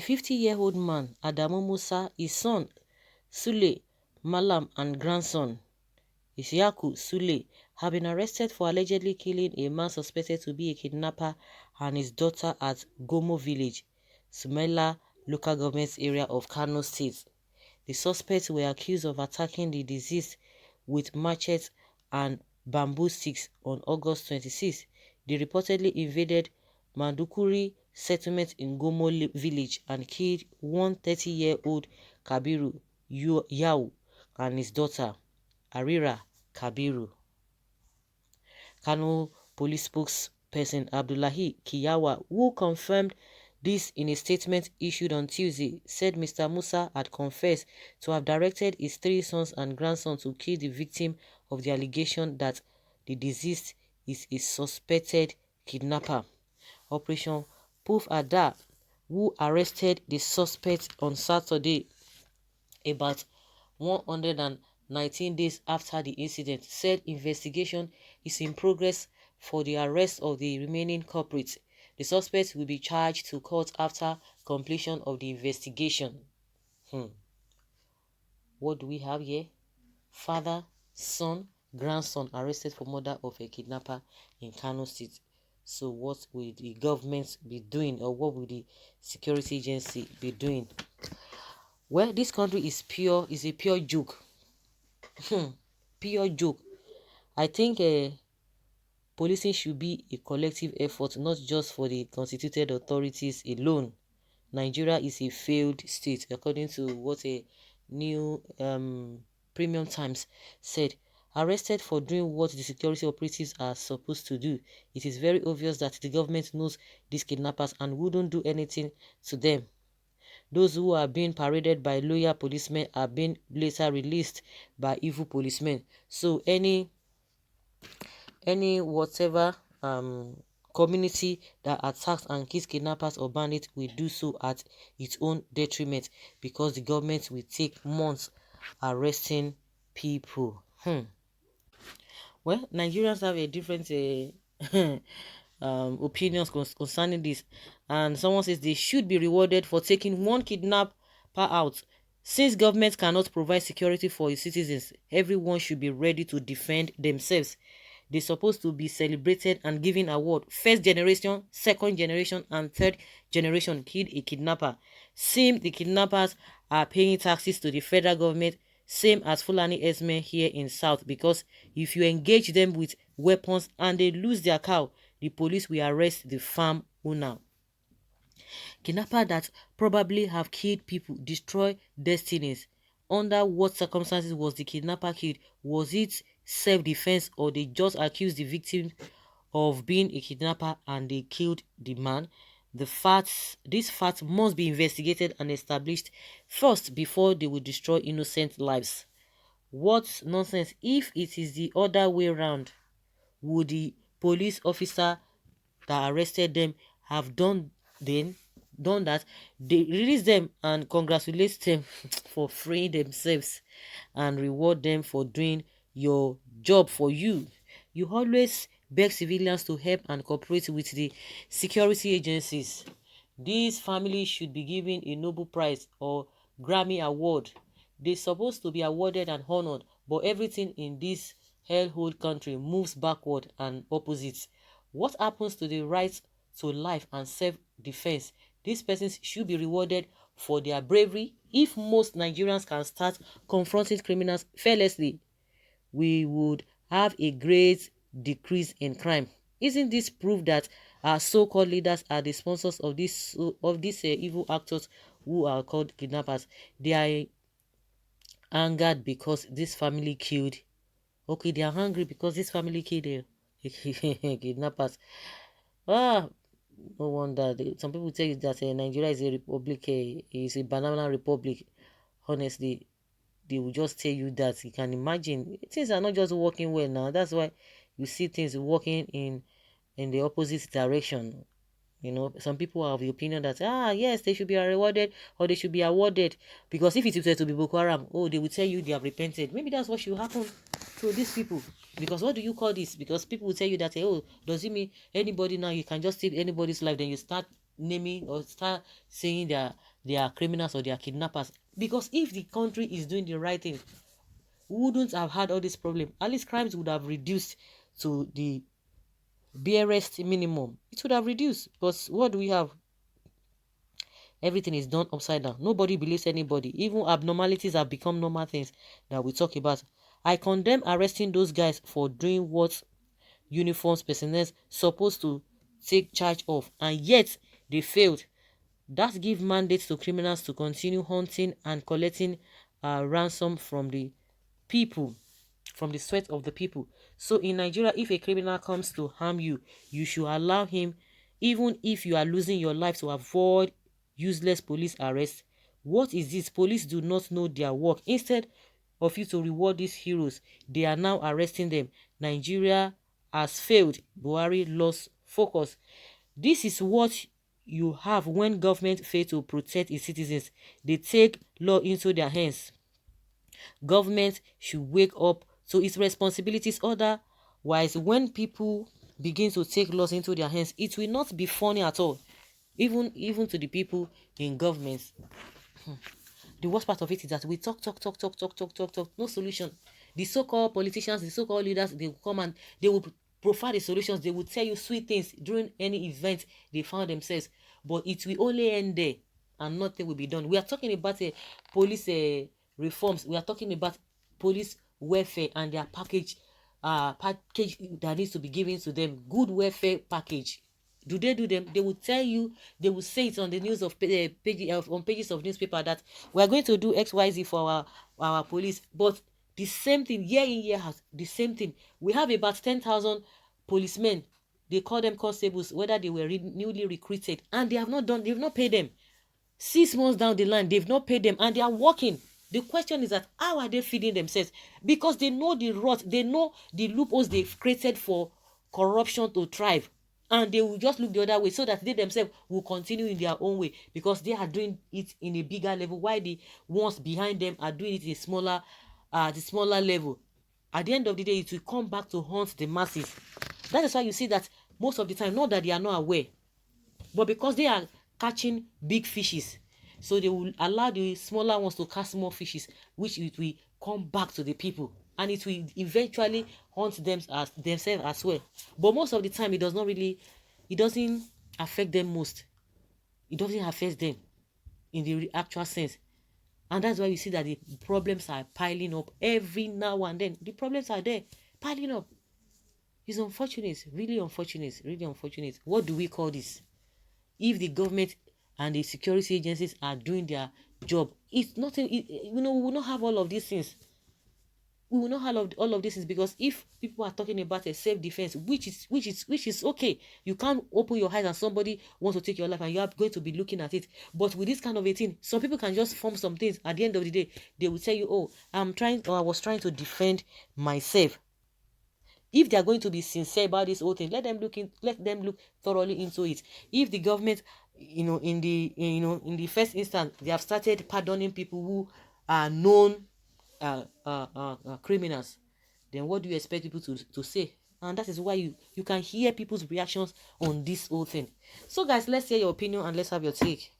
50-year-old man, Adamu Musa, his son, Sule Malam, and grandson, Isiaku Sule, have been arrested for allegedly killing a man suspected to be a kidnapper and his daughter at Gomo village, Sumela local government area of Kano State. The suspects were accused of attacking the deceased with machetes and bamboo sticks on August 26. They reportedly invaded Mandukuri settlement in Gomo village and killed one 30-year-old Kabiru Yau and his daughter, Arira Kabiru. Kano police spokesperson Abdullahi Kiyawa, who confirmed this in a statement issued on Tuesday, said Mr. Musa had confessed to have directed his 3 sons and grandson to kill the victim of the allegation that the deceased is a suspected kidnapper. Operation UPº, who arrested the suspect on Saturday, about 119 days after the incident, said investigation is in progress for the arrest of the remaining culprits. The suspects will be charged to court after completion of the investigation. What do we have here? Father, son, grandson arrested for murder of a kidnapper in Kano State. So what will the government be doing, or what will the security agency be doing? Well, this country is a pure joke. Pure joke. I think policing should be a collective effort, not just for the constituted authorities alone. Nigeria is a failed state, according to what a new Premium Times said. Arrested for doing what the security operatives are supposed to do. It is very obvious that the government knows these kidnappers and wouldn't do anything to them. Those who are being paraded by loyal policemen are being later released by evil policemen. So any whatever community that attacks and kills kidnappers or bandits will do so at its own detriment, because the government will take months arresting people. Well, Nigerians have a different opinions concerning this, and someone says they should be rewarded for taking one kidnapper out. Since government cannot provide security for its citizens, everyone should be ready to defend themselves. They're supposed to be celebrated and given award. First generation, second generation, and third generation killed a kidnapper. Same, the kidnappers are paying taxes to the federal government, same as Fulani herdsmen here in South, because if you engage them with weapons and they lose their cow, the police will arrest the farm owner. Kidnappers that probably have killed people, destroy destinies. Under what circumstances was the kidnapper killed? Was it self-defense, or they just accused the victim of being a kidnapper and they killed the man? These facts must be investigated and established first before they will destroy innocent lives. What nonsense! If it is the other way around, would the police officer that arrested them have done that? They release them and congratulate them for freeing themselves and reward them for doing your job for you. You always beg civilians to help and cooperate with the security agencies. These families should be given a Nobel Prize or Grammy Award. They're supposed to be awarded and honored, but everything in this hellhole country moves backward and opposite. What happens to the right to life and self-defense? These persons should be rewarded for their bravery. If most Nigerians can start confronting criminals fearlessly, we would have a great decrease in crime. Isn't this proof that our so-called leaders are the sponsors of these evil actors who are called kidnappers? They are angered because this family killed. Okay, they are hungry because this family killed the kidnappers. No wonder. Some people tell you that Nigeria is a republic, is a banana republic. Honestly, they will just tell you that. You can imagine things are not just working well now. That's why you see things working in the opposite direction. You know, some people have the opinion that yes, they should be rewarded or they should be awarded, because if it were to be Boko Haram, they will tell you they have repented. Maybe that's what should happen to these people. Because what do you call this? Because people will tell you that does it mean anybody now you can just take anybody's life? Then you start naming or start saying their they are criminals or they are kidnappers. Because if the country is doing the right thing, we wouldn't have had all this problem. At least crimes would have reduced to the barest minimum. It would have reduced. But what do we have? Everything is done upside down. Nobody believes anybody. Even abnormalities have become normal things that we talk about. I condemn arresting those guys for doing what uniforms personnel supposed to take charge of, and yet they failed. That gives mandates to criminals to continue hunting and collecting ransom from the people, from the sweat of the people. So in Nigeria, if a criminal comes to harm you, you should allow him, even if you are losing your life, to avoid useless police arrest. What is this? Police do not know their work. Instead of you to reward these heroes, they are now arresting them. Nigeria has failed. Buhari lost focus. This is what you have when government fail to protect its citizens. They take law into their hands. Government should wake up to its responsibilities. Otherwise, when people begin to take laws into their hands, it will not be funny at all. Even to the people in governments. The worst part of it is that we talk, no solution. The so-called politicians, the so-called leaders, they will come and they will provide the solutions. They will tell you sweet things during any event they found themselves, but it will only end there and nothing will be done. We are talking about police reforms. We are talking about police welfare and their package that needs to be given to them. Good welfare package. Do they do them? They will tell you, they will say it on the news of on pages of newspaper that we are going to do XYZ for our police. But the same thing year in year out, the same thing. We have about 10,000 policemen. They call them constables, whether they were newly recruited, and they've not paid them. 6 months down the line, they've not paid them, and they are working. The question is that how are they feeding themselves? Because they know the rot, they know the loopholes they've created for corruption to thrive, and they will just look the other way so that they themselves will continue in their own way, because they are doing it in a bigger level, while the ones behind them are doing it in the smaller level. At the end of the day, it will come back to haunt the masses. That is why you see that most of the time, not that they are not aware, but because they are catching big fishes, so they will allow the smaller ones to catch small fishes, which it will come back to the people, and it will eventually haunt them as themselves as well. But most of the time, it doesn't affect them most. It doesn't affect them in the actual sense. And that's why you see that the problems are piling up every now and then. The problems are there, piling up. It's unfortunate, really unfortunate, really unfortunate. What do we call this? If the government and the security agencies are doing their job, it's nothing. We will not have all of these things. We will not have all of these things, because if people are talking about a self-defense, which is okay, you can't open your eyes and somebody wants to take your life and you are going to be looking at it. But with this kind of a thing, some people can just form some things. At the end of the day, they will tell you, oh, I was trying to defend myself. If they are going to be sincere about this whole thing, let them look thoroughly into it. If the government, in the first instance, they have started pardoning people who are known criminals, then what do you expect people to say? And that is why you can hear people's reactions on this whole thing. So guys, let's hear your opinion and let's have your take.